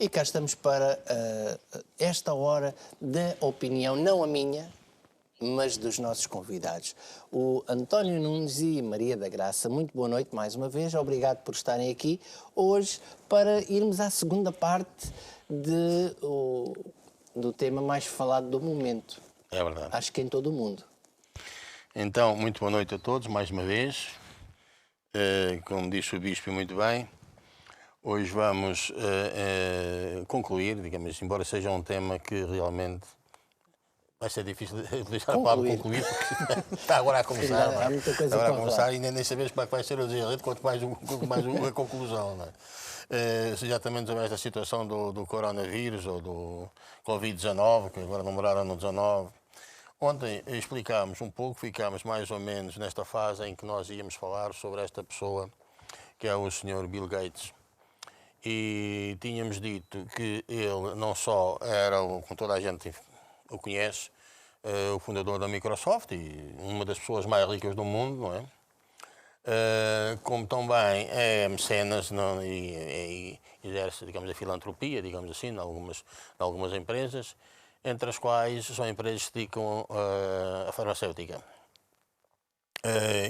E cá estamos para esta hora da opinião, não a minha, mas dos nossos convidados. O António Nunes e Maria da Graça, muito boa noite mais uma vez. Obrigado por estarem aqui hoje para irmos à segunda parte do tema mais falado do momento. É verdade. Acho que em todo o mundo. Então, muito boa noite a todos, mais uma vez. Como disse o Bispo muito bem, hoje vamos concluir, digamos, embora seja um tema que realmente vai ser difícil de utilizar a palavra concluir, porque está agora a começar. Sim, há muita coisa está agora a para começar falar. e nem sabemos como é que vai ser o desenrolar, quanto mais a conclusão. Não é? Exatamente sobre esta situação do coronavírus ou do Covid-19, que agora numeraram no 19. Ontem explicámos um pouco, ficámos mais ou menos nesta fase em que nós íamos falar sobre esta pessoa, que é o Sr. Bill Gates. E tínhamos dito que ele não só era, como toda a gente o conhece, o fundador da Microsoft e uma das pessoas mais ricas do mundo, não é? Como também é mecenas e exerce, digamos, a filantropia, digamos assim, em algumas empresas, entre as quais são empresas que se dedicam à farmacêutica.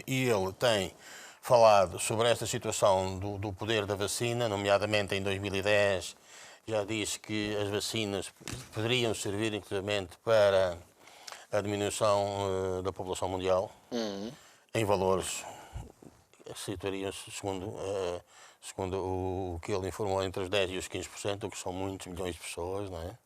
E ele tem falado sobre esta situação do poder da vacina, nomeadamente em 2010 já disse que as vacinas poderiam servir inclusivamente para a diminuição da população mundial, em valores que situariam-se, segundo o que ele informou, entre os 10% e os 15%, o que são muitos milhões de pessoas, não é?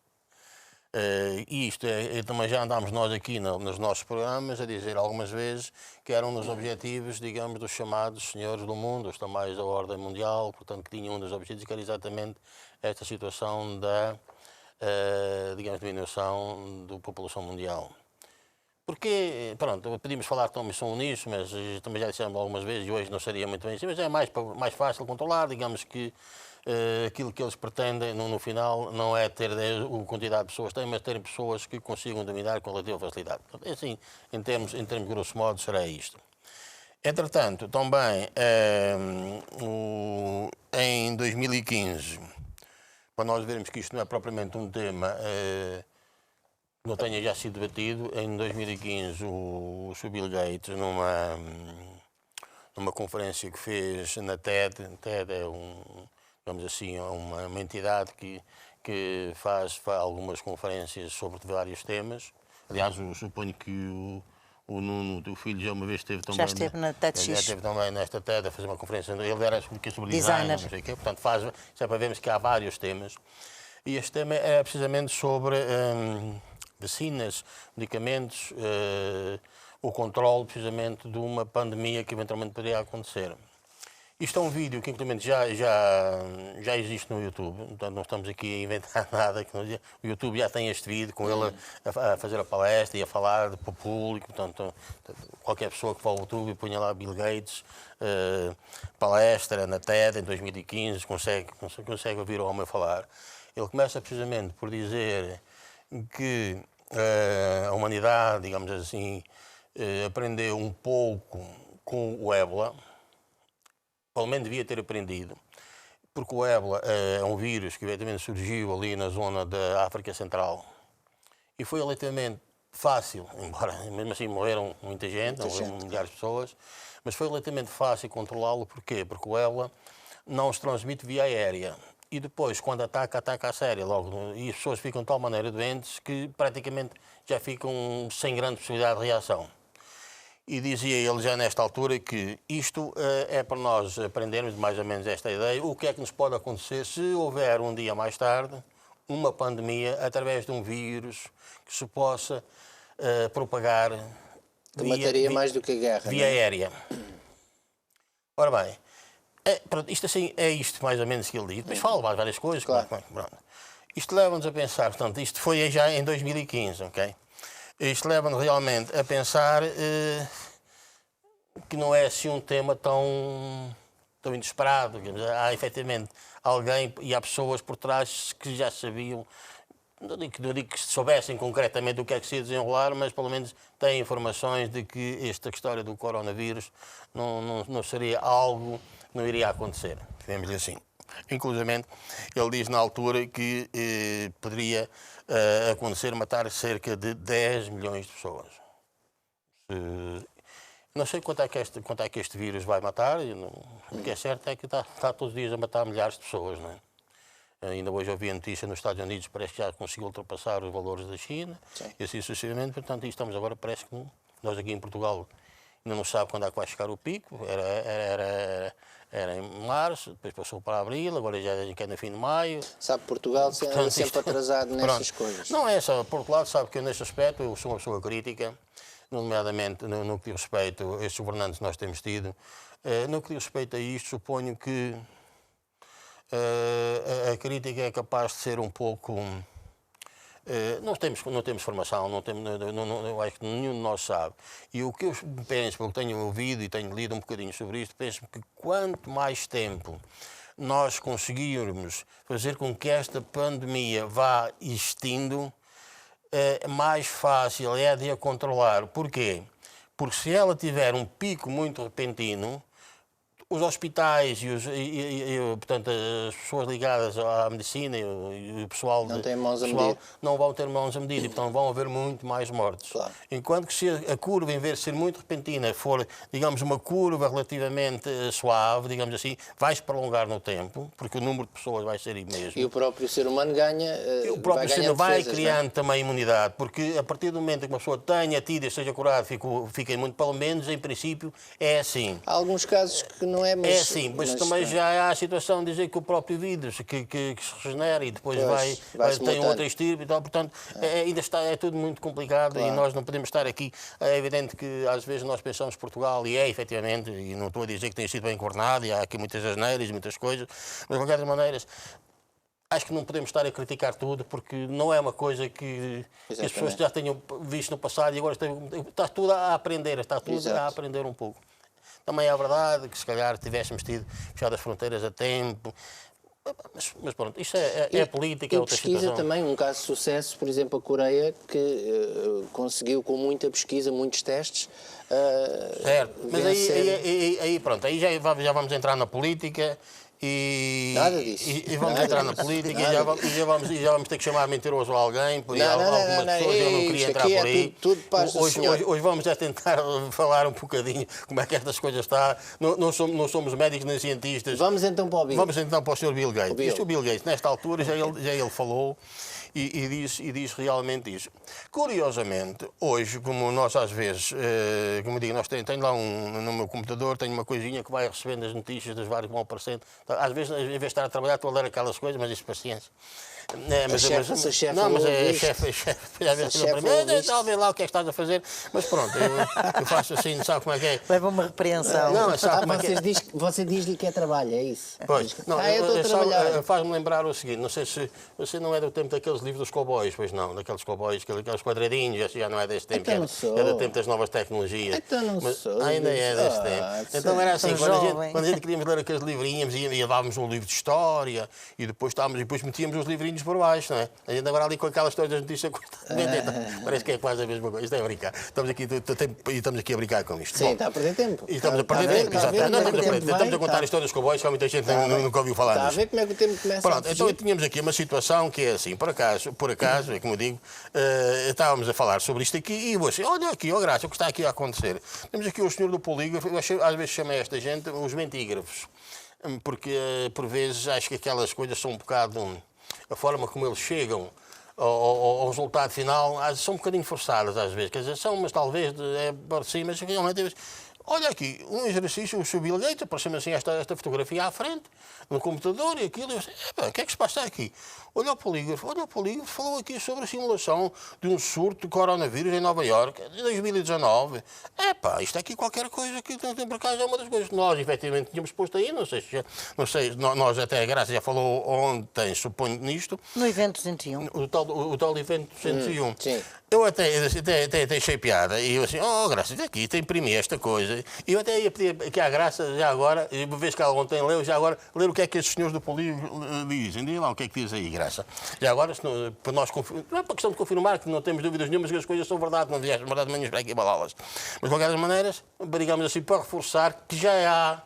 E isto também já andámos nós aqui nos nossos programas a dizer algumas vezes que eram um dos objetivos, digamos, dos chamados senhores do mundo, os também da ordem mundial, portanto que tinham um dos objetivos que era exatamente esta situação da, digamos, diminuição da população mundial. Porque, pronto, podíamos falar também nisso, mas também já dissemos algumas vezes e hoje não seria muito bem assim, mas é mais fácil controlar, digamos que aquilo que eles pretendem no final não é ter a quantidade de pessoas que têm, mas terem pessoas que consigam dominar com relativa facilidade. Portanto, assim, em termos grosso modo, será isto. Entretanto, também em 2015, para nós vermos que isto não é propriamente um tema não tenha já sido debatido, em 2015 o Sr. Bill Gates, numa conferência que fez na TED é digamos assim, uma entidade que faz algumas conferências sobre vários temas. Aliás, eu suponho que o Nuno, o filho, já uma vez esteve também... Já esteve na TEDx. Já esteve também nesta TED a fazer uma conferência. Ele era sobre design, não sei o quê. Portanto, já para vermos que há vários temas. E este tema é precisamente sobre vacinas, medicamentos, o controle, precisamente, de uma pandemia que eventualmente poderia acontecer. Isto é um vídeo que, inclusive, já existe no YouTube, portanto, não estamos aqui a inventar nada. O YouTube já tem este vídeo com ele a fazer a palestra e a falar para o público. Portanto, qualquer pessoa que vá ao YouTube e ponha lá Bill Gates, palestra na TED em 2015, consegue ouvir o homem falar. Ele começa precisamente por dizer que a humanidade, digamos assim, aprendeu um pouco com o ébola. Pelo menos devia ter aprendido, porque o ébola é um vírus que evidentemente surgiu ali na zona da África Central e foi relativamente fácil, embora mesmo assim morreram muita gente, milhares de pessoas, mas foi relativamente fácil controlá-lo. Porquê? Porque o ébola não se transmite via aérea e depois, quando ataca a sério logo, e as pessoas ficam de tal maneira doentes que praticamente já ficam sem grande possibilidade de reação. E dizia ele já nesta altura que isto é para nós aprendermos mais ou menos esta ideia, o que é que nos pode acontecer se houver um dia mais tarde uma pandemia através de um vírus que se possa propagar Mataria mais do que a guerra, via aérea. Ora bem, pronto, isto assim é isto mais ou menos que ele diz. Depois fala mais várias coisas. Claro. Isto leva-nos a pensar, portanto, isto foi já em 2015, ok? Isto leva-nos realmente a pensar que não é assim um tema tão inesperado. Há efetivamente alguém e há pessoas por trás que já sabiam, não digo que soubessem concretamente o que é que se ia desenrolar, mas pelo menos têm informações de que esta história do coronavírus não seria algo, não iria acontecer, digamos assim. Inclusivamente, ele diz na altura que poderia acontecer matar cerca de 10 milhões de pessoas. Não sei quanto é que este vírus vai matar, o que é certo é que está todos os dias a matar milhares de pessoas, não é? Ainda hoje ouvi a notícia nos Estados Unidos, parece que já conseguiu ultrapassar os valores da China, e assim sucessivamente. Portanto, e estamos agora, parece que nós aqui em Portugal ainda não sabe quando é que vai chegar o pico. Era em março, depois passou para abril, agora já é no fim de maio. Sabe, Portugal anda sempre atrasado nessas coisas. Não é só, por outro lado, sabe que eu neste aspecto eu sou uma pessoa crítica, nomeadamente no que diz respeito a estes governantes que nós temos tido. No que diz respeito a isto, suponho que a crítica é capaz de ser um pouco... Não temos formação, eu acho que nenhum de nós sabe. E o que eu penso, porque tenho ouvido e tenho lido um bocadinho sobre isto, penso que quanto mais tempo nós conseguirmos fazer com que esta pandemia vá existindo, mais fácil é de a controlar. Porquê? Porque se ela tiver um pico muito repentino, os hospitais portanto, as pessoas ligadas à medicina e o pessoal não vão ter mãos a medir e, portanto, vão haver muito mais mortes. Claro. Enquanto que se a curva, em vez de ser muito repentina, for, digamos, uma curva relativamente suave, digamos assim, vai-se prolongar no tempo, porque o número de pessoas vai ser o mesmo. E o próprio ser humano ganha. O próprio ser humano vai criando também imunidade, porque a partir do momento que uma pessoa tenha tido e seja curada, fica muito, pelo menos, em princípio, é assim. Há alguns casos que não é, mas... É sim, mas também já há a situação de dizer que o próprio vírus que se regenera e depois tem outra estirpe e tal, portanto, ainda é tudo muito complicado. Claro. E nós não podemos estar aqui. É evidente que às vezes nós pensamos Portugal, e é efetivamente, e não estou a dizer que tenha sido bem governado, e há aqui muitas asneiras e muitas coisas, mas de qualquer maneira, acho que não podemos estar a criticar tudo, porque não é uma coisa que as pessoas já tenham visto no passado e agora está tudo a aprender, a aprender um pouco. Também é verdade que se calhar tivéssemos tido fechado as fronteiras a tempo, mas pronto, isto é política, é outra pesquisa situação. Também um caso de sucesso, por exemplo, a Coreia, que conseguiu com muita pesquisa, muitos testes, certo, mas aí pronto, aí já vamos entrar na política. Nada disso. E vamos entrar na política e já vamos ter que chamar mentiroso a alguém, por algumas pessoas eu não queria entrar por aí. Hoje vamos tentar falar um bocadinho como é que estas coisas estão. Não somos médicos nem cientistas. Vamos então para o Bill. Vamos então para o Sr. Bill Gates. O Bill Gates, nesta altura, já ele falou e diz realmente isso. Curiosamente, hoje, como nós às vezes, como digo, tenho lá no meu computador, tenho uma coisinha que vai recebendo as notícias das várias que vão aparecendo. Às vezes, em vez de estar a trabalhar, estou a ler aquelas coisas, mas isso, paciência. Às vezes lá o que é que estás a fazer, mas pronto, eu faço assim, sabe como é que é? Leva uma repreensão. Você diz-lhe que é trabalho, é isso? Pois, não, faz-me lembrar o seguinte, não sei se você não é do tempo daqueles livros dos cowboys, pois não, daqueles cowboys, aqueles quadradinhos, já não é deste tempo, é do tempo das novas tecnologias. Então não sou. Ainda é deste tempo. Então era assim, quando a gente queríamos ler aqueles livrinhos, e levávamos um livro de história, e depois metíamos os livrinhos por baixo, não é? A gente agora ali com aquelas histórias das notícias parece que é quase a mesma coisa. Isto é a brincar. Estamos aqui a brincar com isto. Sim, está a perder tempo. E estamos a perder tempo, exatamente. Estamos a contar histórias com bois que há muita gente nunca ouviu falar disso. Está a ver como é que o tempo começa a fugir? Então tínhamos aqui uma situação que é assim, por acaso, como eu digo, estávamos a falar sobre isto aqui e você, olha aqui, Graça, o que está aqui a acontecer? Temos aqui o senhor do polígrafo, às vezes chama esta gente os mentígrafos, porque por vezes acho que aquelas coisas são um bocado... A forma como eles chegam ao resultado final são um bocadinho forçadas às vezes. Quer dizer, são, mas talvez por si, mas realmente... Olha aqui, um exercício, o Bill Gates, apareceu-me assim esta fotografia à frente, no computador e aquilo, e eu disse, o que é que se passa aqui? Olha o polígrafo, falou aqui sobre a simulação de um surto de coronavírus em Nova Iorque, de 2019. Isto é aqui qualquer coisa que tem por acaso é uma das coisas que nós efetivamente tínhamos posto aí, não sei, nós até a Graça já falou ontem, suponho, nisto. No evento 101. O tal evento 101. Sim. Eu até achei piada e eu assim, Graça, aqui tem imprimir esta coisa. E eu até ia pedir aqui à Graça, já agora, uma vez que ela ontem leu, já agora, ler o que é que esses senhores do polígono dizem. Diga lá o que é que diz aí, Graça. Já agora, para nós, não é para questão de confirmar, que não temos dúvidas nenhumas que as coisas são verdade, não viemos verdade de manhãs para aqui balá-las. Mas, de qualquer maneira, digamos assim, para reforçar que já há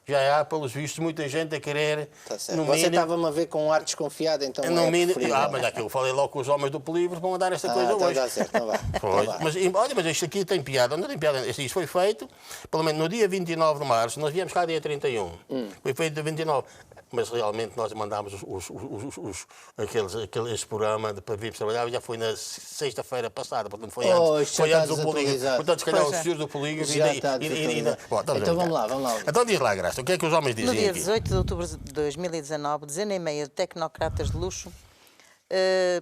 já há, pelos vistos, muita gente a querer, Tá certo. no Você mínimo... estava-me a ver com um ar desconfiado, então No mínimo, preferível. mas aqui eu falei logo com os homens do Polígono para mandar esta coisa então hoje. dá certo, não vá. Pois, Não vá. mas, olha, mas isto aqui tem piada. Não tem piada. Isto foi feito, pelo menos no dia 29 de março, nós viemos cá dia 31. Foi feito dia 29. Mas realmente nós mandámos aquele programa para vir trabalhar, já foi na sexta-feira passada, portanto foi antes, já do está Polígono. desatualizado. Portanto, se calhar Pois os é. senhores do Polígono... Já está desatualizado. Então vamos lá. Então diz lá, Graça, o que é que os homens dizem No dia aqui? 18 de outubro de 2019, dezena e meia de tecnocratas de luxo,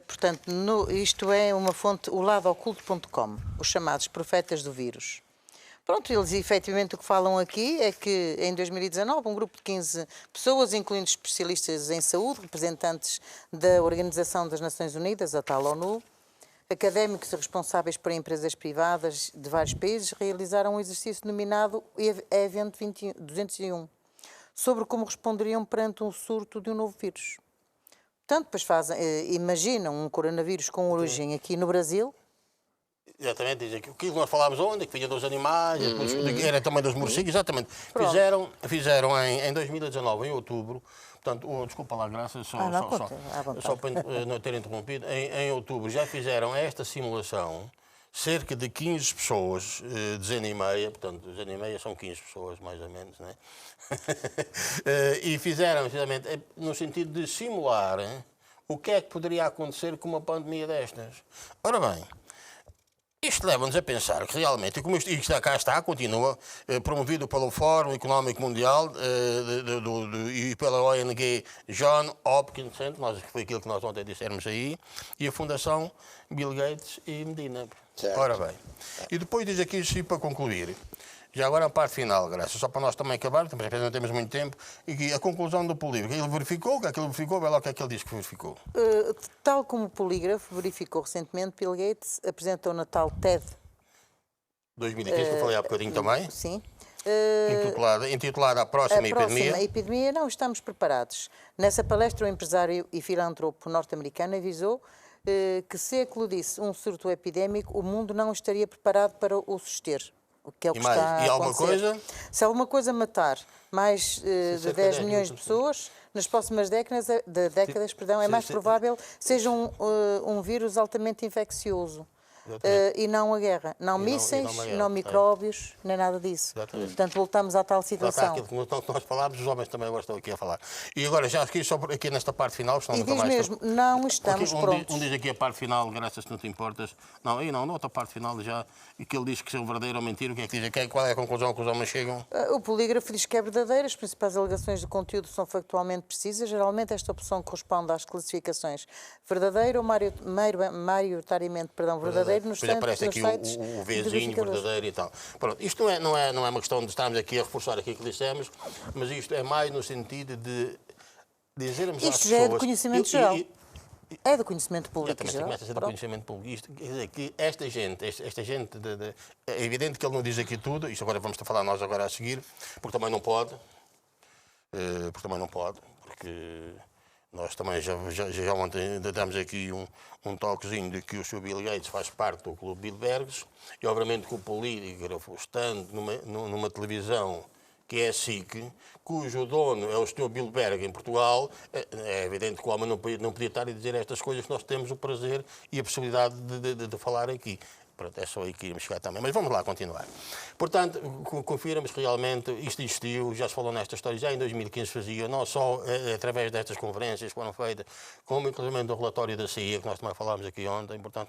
portanto, isto é uma fonte, o ladoculto.com, os chamados profetas do vírus. Pronto, eles efetivamente o que falam aqui é que em 2019 um grupo de 15 pessoas, incluindo especialistas em saúde, representantes da Organização das Nações Unidas, a tal ONU, académicos responsáveis por empresas privadas de vários países, realizaram um exercício denominado Event 201, sobre como responderiam perante um surto de um novo vírus. Portanto, depois imaginam um coronavírus com origem aqui no Brasil. Exatamente, dizem que o que nós falámos ontem, que vinha dos animais, era também dos morcegos, exatamente. Pronto. Fizeram em 2019, em outubro, portanto, desculpa lá, Graça, só para não ter interrompido, em outubro já fizeram esta simulação, cerca de 15 pessoas, dezena e meia, portanto, dezena e meia são 15 pessoas, mais ou menos, né? E fizeram, precisamente, no sentido de simular o que é que poderia acontecer com uma pandemia destas. Ora bem, isto leva-nos a pensar que realmente, e como isto cá está, continua, promovido pelo Fórum Económico Mundial e pela ONG John Hopkins, foi aquilo que nós ontem dissemos aí, e a Fundação Bill Gates e Medina. Certo. Ora bem, e depois diz aqui, sim, para concluir, já agora a parte final, Graça, só para nós também acabar, também não temos muito tempo, e a conclusão do polígrafo. Ele verificou, o que é que ele verificou, vai lá o que é que ele diz que verificou. Tal como o polígrafo verificou recentemente, Bill Gates apresentou na tal TED. 2015, que eu falei há bocadinho também. Sim. Intitulada A Próxima Epidemia. A epidemia, não estamos preparados. Nessa palestra, o empresário e filantropo norte-americano avisou que, se eclodisse um surto epidémico, o mundo não estaria preparado para o suster. O que é o que está a alguma acontecer. coisa? Se alguma coisa matar mais de 10 milhões de pessoas, nas próximas décadas, é mais provável seja um vírus altamente infeccioso. E não a guerra. Não mísseis, não micróbios, nem nada disso. Exatamente. Portanto, voltamos à tal Está situação. aquilo que nós falámos, os homens também agora estão aqui a falar. E agora, já aqui, só aqui nesta parte final, senão E nunca diz mais... mesmo, não estamos prontos. Diz aqui a parte final, graças se não te importas. Não, na outra parte final já, e que ele diz que é verdadeiro ou mentira, o que é que diz? Qual é a conclusão que os homens chegam? O polígrafo diz que é verdadeiro, as principais alegações do conteúdo são factualmente precisas. Geralmente esta opção corresponde às classificações verdadeiro ou maioritariamente verdadeiro nos Depois aparece sites aqui o Vzinho verdadeiro e tal. Pronto, isto não é uma questão de estarmos aqui a reforçar aquilo que dissemos, mas isto é mais no sentido de dizermos às pessoas... Isto já é de conhecimento geral. É do conhecimento público geral. Começa a ser do conhecimento público. Isto quer dizer que esta gente é evidente que ele não diz aqui tudo, isto agora vamos falar nós agora a seguir, porque também não pode, porque nós também já ontem damos aqui um toquezinho de que o Sr. Bill Gates faz parte do Clube Bilderbergs e obviamente que o polígrafo, estando numa televisão que é a SIC, cujo dono é o Sr. Bilderberg em Portugal, é evidente que o homem não podia estar a dizer estas coisas que nós temos o prazer e a possibilidade de falar aqui. Pronto, é só aí que íamos chegar também. Mas vamos lá continuar. Portanto, confirmamos que realmente isto existiu, já se falou nesta história, já em 2015 fazia, não só através destas conferências que foram feitas, como inclusive do relatório da CIA, que nós também falámos aqui ontem. Portanto,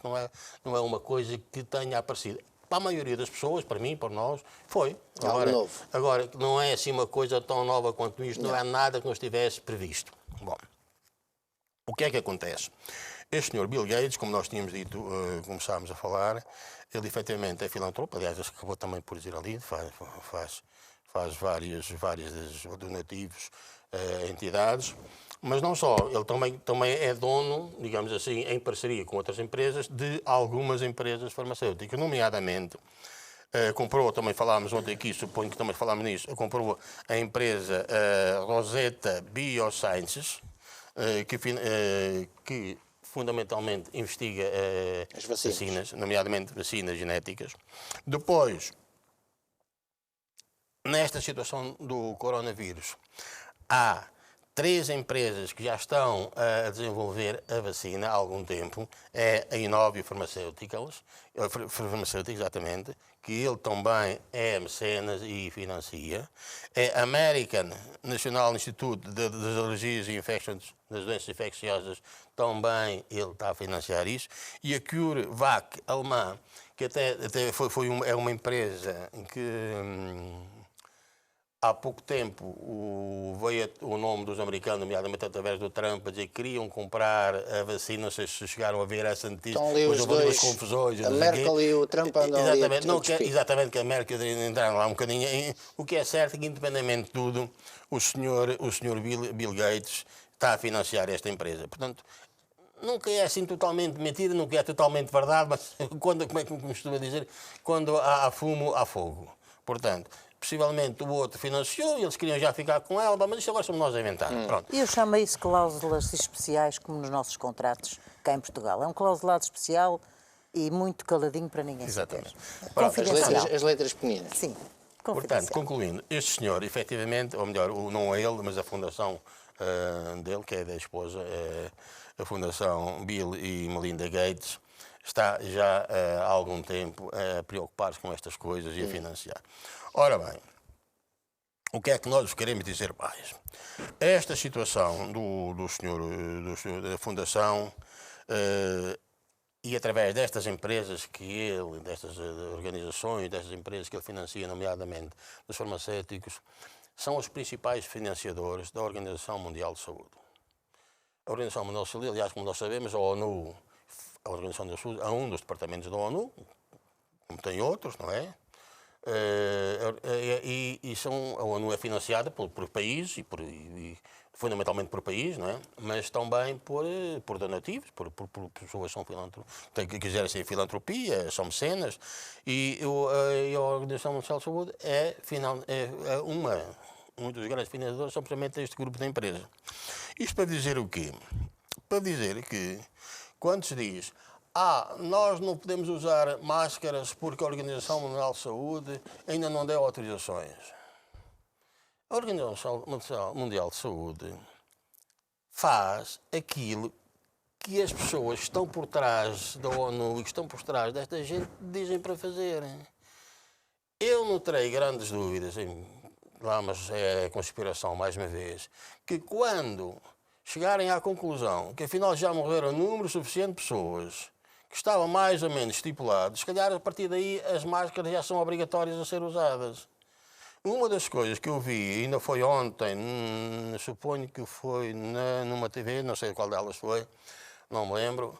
não é uma coisa que tenha aparecido. Para a maioria das pessoas, para mim, para nós, foi. Agora, não é assim uma coisa tão nova quanto isto, não é nada que nos tivesse previsto. Bom, o que é que acontece? Este senhor Bill Gates, como nós tínhamos dito, começámos a falar, ele efetivamente é filantropo, aliás, acabou também por dizer ali, faz vários donativos a entidades, mas não só, ele também é dono, digamos assim, em parceria com outras empresas, de algumas empresas farmacêuticas, nomeadamente, comprou, também falámos ontem aqui, suponho que também falámos nisso, comprou a empresa Rosetta Biosciences, que fundamentalmente investiga as vacinas, nomeadamente vacinas genéticas. Depois nesta situação do coronavírus, há 3 empresas que já estão a desenvolver a vacina há algum tempo. É a Inovio Pharmaceuticals, exatamente, que ele também é mecenas e financia. É a American National Institute das Alergias e Infecções, das Doenças Infecciosas, também ele está a financiar isso. E a CureVac alemã, que até é uma empresa que há pouco tempo veio o nome dos americanos, nomeadamente através do Trump, a dizer que queriam comprar a vacina. Não sei se chegaram a ver essa notícia. Estão ali os dois, confusões, a Merkel e o Trump andam exatamente, ali. Exatamente, que a Merkel entraram lá um bocadinho. O que é certo é que, independentemente de tudo, o senhor Bill Gates está a financiar esta empresa. Portanto, nunca é assim totalmente mentira, nunca é totalmente verdade, mas como é que me costuma dizer, quando há fumo, há fogo. Portanto, possivelmente o outro financiou e eles queriam já ficar com ela, mas isto agora somos nós a inventar. Pronto. E eu chamo isso cláusulas especiais, como nos nossos contratos cá em Portugal. É um clausulado especial e muito caladinho para ninguém saber. Confidencial. As letras pequeninas. Sim, portanto, concluindo, este senhor, efetivamente, ou melhor, não é ele, mas a fundação dele, que é da esposa, a Fundação Bill e Melinda Gates, está já há algum tempo a preocupar-se com estas coisas e a financiar. Ora bem, o que é que nós queremos dizer mais? Esta situação do senhor da Fundação e através destas empresas que ele, destas organizações, destas empresas que ele financia, nomeadamente dos farmacêuticos, são os principais financiadores da Organização Mundial de Saúde. A Organização Mundial de Saúde, aliás, como nós sabemos, a ONU, a Organização da Saúde, é um dos departamentos da ONU, como tem outros, não é? A ONU é financiada por países, fundamentalmente por países, não é? Mas também por donativos, por pessoas que quiserem ser filantropia, são mecenas, e a Organização Mundial de Saúde é um dos grandes financiadores, são precisamente este grupo de empresas. Isto para dizer o quê? Para dizer que, quando se diz nós não podemos usar máscaras porque a Organização Mundial de Saúde ainda não deu autorizações. A Organização Mundial de Saúde faz aquilo que as pessoas que estão por trás da ONU e que estão por trás desta gente dizem para fazerem. Eu não terei grandes dúvidas, mas é conspiração mais uma vez, que quando chegarem à conclusão que afinal já morreram um número suficiente de pessoas que estavam mais ou menos estipulados, se calhar a partir daí as máscaras já são obrigatórias a ser usadas. Uma das coisas que eu vi, ainda foi ontem, suponho que foi numa TV, não sei qual delas foi, não me lembro,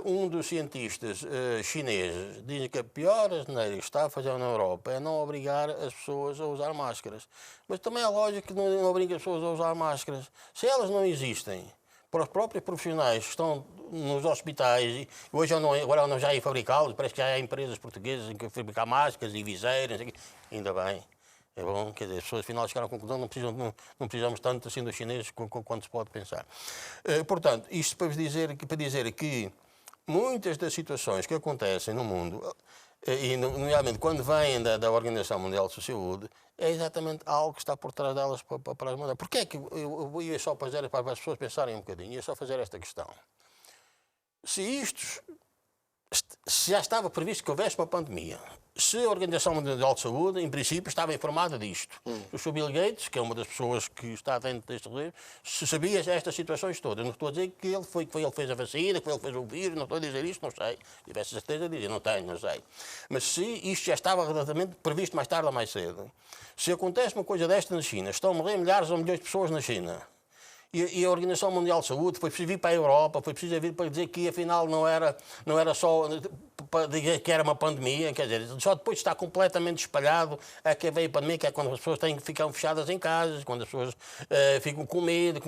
um dos cientistas chineses diz que a pior asneira que está a fazer na Europa é não obrigar as pessoas a usar máscaras. Mas também é lógico que não obriga as pessoas a usar máscaras. Se elas não existem, para os próprios profissionais que estão nos hospitais, hoje agora não já é fabricá-los, parece que já há empresas portuguesas que fabricam máscaras e viseiras, ainda bem. É bom, quer dizer, as pessoas afinal chegaram à conclusão não precisamos tanto assim dos chineses quanto se pode pensar. Portanto, isto para dizer que muitas das situações que acontecem no mundo, e nomeadamente quando vêm da Organização Mundial de Saúde, é exatamente algo que está por trás delas para as mandar. Porquê é que eu ia só fazer para as pessoas pensarem um bocadinho, ia só fazer esta questão? Se já estava previsto que houvesse uma pandemia, se a Organização Mundial de Saúde, em princípio, estava informada disto, o Sr. Bill Gates, que é uma das pessoas que está dentro deste regime, se sabia estas situações todas. Não estou a dizer que ele fez a vacina, que ele fez o vírus, não estou a dizer isto, não sei. Se tivesse certeza de dizer, não sei. Mas se isto já estava relativamente previsto mais tarde ou mais cedo, se acontece uma coisa desta na China, estão a morrer milhares ou milhões de pessoas na China, e a Organização Mundial de Saúde foi preciso vir para a Europa, foi preciso vir para dizer que afinal não era só para dizer que era uma pandemia, quer dizer, só depois de estar completamente espalhado é que veio a pandemia, que é quando as pessoas ficam fechadas em casa, quando as pessoas ficam com medo.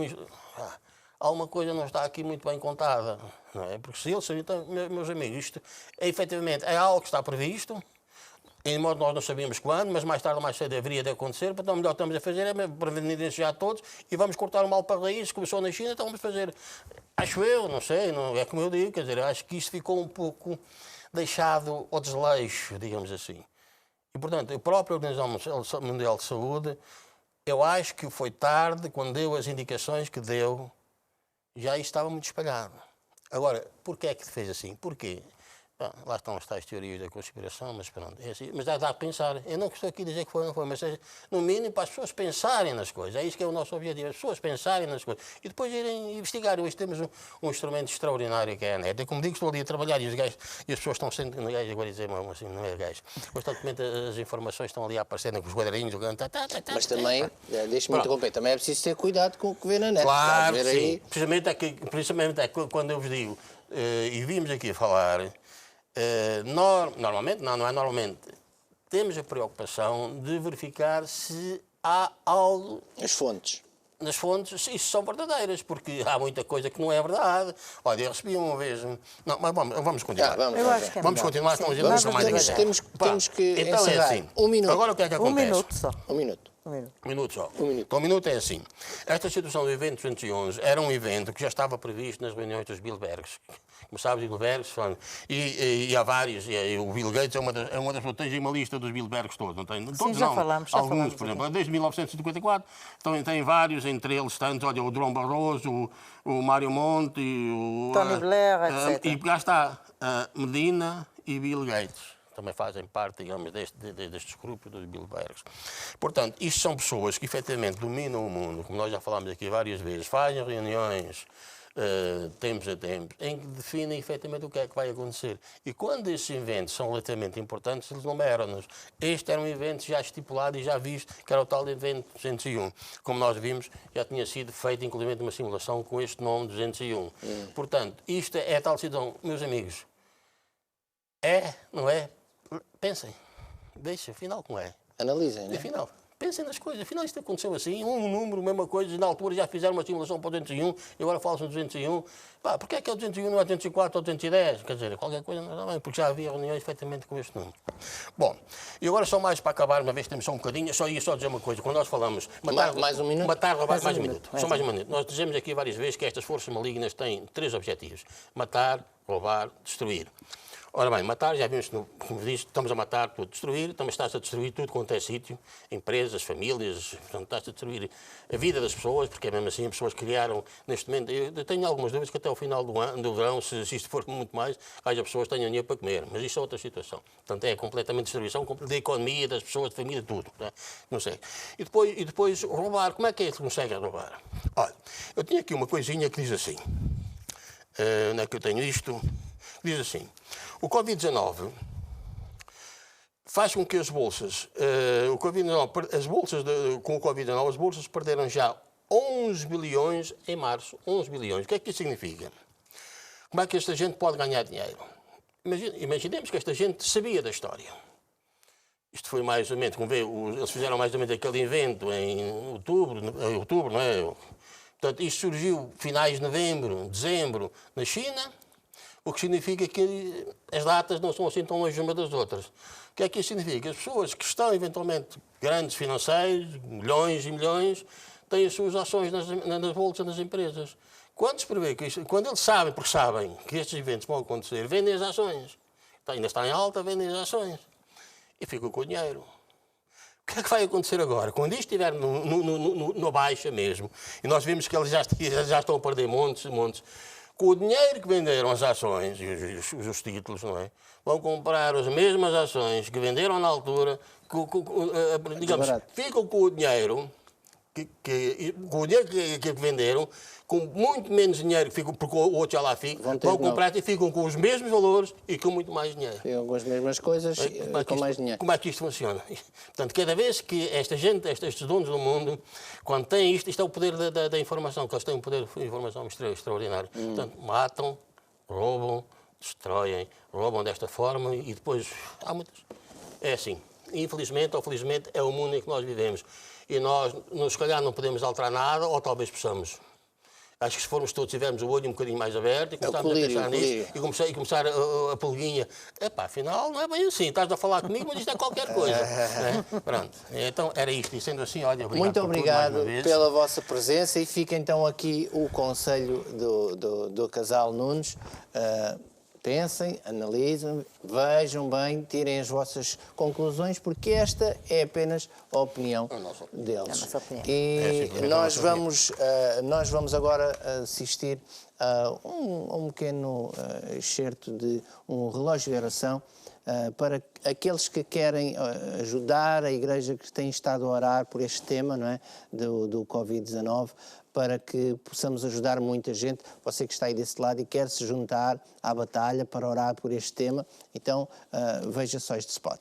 Alguma coisa não está aqui muito bem contada, não é? Porque se ele sabia, então, meus amigos, isto efetivamente é algo que está previsto. Em modo nós não sabíamos quando, mas mais tarde ou mais cedo haveria de acontecer, então o melhor que estamos a fazer é prevenir já todos e vamos cortar o mal para a raiz. Começou na China, então vamos fazer. Acho eu, não sei, não é como eu digo, quer dizer, acho que isso ficou um pouco deixado ao desleixo, digamos assim. E, portanto, a própria Organização Mundial de Saúde, eu acho que foi tarde quando deu as indicações que deu, já estava muito espalhado. Agora, porquê é que fez assim? Porquê? Bom, lá estão as tais teorias da conspiração, mas pronto, é assim. Mas dá a pensar. Eu não estou aqui a dizer que foi ou não foi, mas no mínimo para as pessoas pensarem nas coisas. É isso que é o nosso objetivo, as pessoas pensarem nas coisas. E depois irem investigar. Hoje temos um instrumento extraordinário que é a net. Eu, como digo, estou ali a trabalhar e as pessoas estão sendo... Agora dizer, assim, não é gajos. Constantemente as informações estão ali a aparecer com os quadrinhos. Mas também, deixe-me interromper, também é preciso ter cuidado com o que vê na net. Claro, ver sim. aí... Precisamente é que quando eu vos digo, e vimos aqui a falar... normalmente, não é normalmente, temos a preocupação de verificar se há algo... As fontes. Nas fontes, isso são verdadeiras, porque há muita coisa que não é verdade. Olha, eu recebi uma vez... Não, mas vamos continuar. Vamos continuar, estamos a ir mais adiante. Temos que então encerrar. É assim. Um minuto. Agora o que é que acontece? Um minuto só. Um minuto. Um minuto só. Então, um minuto é assim. Esta situação do evento 211 era um evento que já estava previsto nas reuniões dos Bilderbergs. Como sabes, Bilderbergs, e há vários. E o Bill Gates é uma das pessoas. Tens uma lista dos Bilderbergs todos, não tem? Sim, já falámos. Alguns, por exemplo, desde 1954, tem vários, entre eles tantos, olha, o Durão Barroso, o Mário Monti, o... Tony Blair, etc. E cá está, Medina e Bill Gates. Também fazem parte, digamos, destes grupos dos Bilderbergs. Portanto, isto são pessoas que efetivamente dominam o mundo, como nós já falámos aqui várias vezes, fazem reuniões tempos a tempos, em que definem efetivamente o que é que vai acontecer. E quando esses eventos são relativamente importantes, eles numeram-nos. Este era um evento já estipulado e já visto, que era o tal evento 201. Como nós vimos, já tinha sido feita inclusive uma simulação com este nome 201. Portanto, isto é a tal situação, meus amigos. É, não é? Pensem, deixem, afinal como é? Analisem, né? Afinal, pensem nas coisas, afinal isto aconteceu assim, um número, mesma coisa, na altura já fizeram uma simulação para o 201 e agora falam-se no 201. Pá, porque é que é o 201 não é o 204 ou o 210? Quer dizer, qualquer coisa não é, porque já havia reuniões efetivamente com este número. Bom, e agora só mais para acabar, uma vez que temos só um bocadinho, só ia dizer uma coisa, quando nós falamos... Mais um minuto? Mais um minuto. Só mais um minuto. Nós dizemos aqui várias vezes que estas forças malignas têm 3 objetivos: matar, roubar, destruir. Ora bem, matar, já vimos, como disse, estamos a matar, tudo, destruir, também está-se a destruir tudo quanto é sítio, empresas, famílias, portanto, está-se a destruir a vida das pessoas, porque é mesmo assim, as pessoas criaram, neste momento, eu tenho algumas dúvidas que até ao final do verão, se isto for muito mais, haja pessoas que tenham dinheiro para comer, mas isso é outra situação. Portanto, é completamente destruição da economia, das pessoas, da família, tudo, não sei. E depois roubar, como é que se consegue roubar? Olha, eu tinha aqui uma coisinha que diz assim, onde é que eu tenho isto? Diz assim, o Covid-19 faz com que as bolsas, com o Covid-19, as bolsas perderam já 11 bilhões em março, 11 bilhões. O que é que isso significa? Como é que esta gente pode ganhar dinheiro? Imaginemos que esta gente sabia da história. Isto foi mais ou menos, como vê, eles fizeram mais ou menos aquele evento em outubro, não é? Portanto, isto surgiu finais de novembro, dezembro, na China. O que significa que as datas não são assim tão longe umas das outras. O que é que isso significa? As pessoas que estão, eventualmente, grandes financeiros, milhões e milhões, têm as suas ações nas bolsas das empresas. Quando se prevê que isto, quando eles sabem, porque sabem que estes eventos vão acontecer, vendem as ações. Ainda está em alta, vendem as ações. E ficam com o dinheiro. O que é que vai acontecer agora? Quando isto estiver no baixa mesmo, e nós vimos que eles já estão a perder montes e montes, com o dinheiro que venderam as ações e os títulos, não é? Vão comprar as mesmas ações que venderam na altura, digamos, ficam com o dinheiro que venderam, com muito menos dinheiro, porque o outro já lá fica, vão comprar e ficam com os mesmos valores e com muito mais dinheiro. Ficam com as mesmas coisas e com mais dinheiro. Como é que isto funciona? Portanto, cada vez que esta gente, estes donos do mundo, quando têm isto é o poder da informação, que eles têm um poder de informação extraordinário. Portanto, matam, roubam, destroem, roubam desta forma e depois há muitas. É assim. Infelizmente ou felizmente é o mundo em que nós vivemos. E nós, se calhar, não podemos alterar nada, ou talvez possamos. Acho que se formos todos, tivermos o olho um bocadinho mais aberto e começarmos a pensar nisso e começar a pulguinha. Epá, afinal, não é bem assim. Estás a falar comigo, mas isto é qualquer coisa. Né? Pronto. Então, era isto. E sendo assim, olha, obrigado. Muito obrigado pela vossa presença e fica então aqui o conselho do casal Nunes. Pensem, analisem, vejam bem, tirem as vossas conclusões, porque esta é apenas a opinião deles. É a nossa opinião. E nós vamos agora assistir a um pequeno excerto de um relógio de oração para aqueles que querem ajudar a Igreja, que tem estado a orar por este tema, não é, do Covid-19, para que possamos ajudar muita gente. Você que está aí desse lado e quer se juntar à batalha para orar por este tema, então veja só este spot.